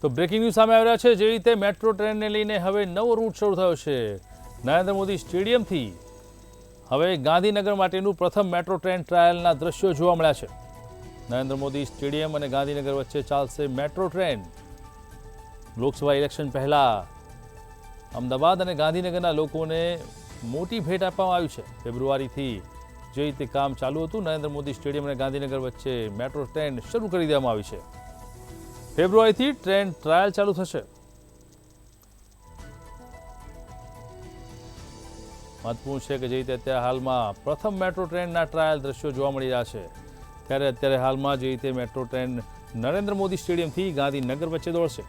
તો breaking news સામે આવી રહ્યા છે. જે રીતે મેટ્રો ટ્રેનને લઈને હવે નવો રૂટ શરૂ થયો છે. નરેન્દ્ર મોદી સ્ટેડિયમથી હવે ગાંધીનગર માટેનું પ્રથમ મેટ્રો ટ્રેન ટ્રાયલના દ્રશ્યો જોવા મળ્યા છે. નરેન્દ્ર મોદી સ્ટેડિયમ અને ગાંધીનગર વચ્ચે ચાલશે મેટ્રો ટ્રેન. લોકસભા ઇલેક્શન પહેલા અમદાવાદ અને ગાંધીનગરના લોકોને મોટી ભેટ આપવામાં આવી છે. ફેબ્રુઆરીથી જે રીતે કામ ચાલુ હતું, નરેન્દ્ર મોદી સ્ટેડિયમ અને ગાંધીનગર વચ્ચે મેટ્રો ટ્રેન શરૂ કરી દેવામાં આવી છે. ફેબ્રુઆરીથી ટ્રેન ટ્રાયલ ચાલુ થશે. મહત્વપૂર્ણ છે કે જે રીતે અત્યારે હાલમાં પ્રથમ મેટ્રો ટ્રેનના ટ્રાયલ દ્રશ્યો જોવા મળી રહ્યા છે, ત્યારે અત્યારે હાલમાં જે રીતે મેટ્રો ટ્રેન નરેન્દ્ર મોદી સ્ટેડિયમથી ગાંધીનગર વચ્ચે દોડશે.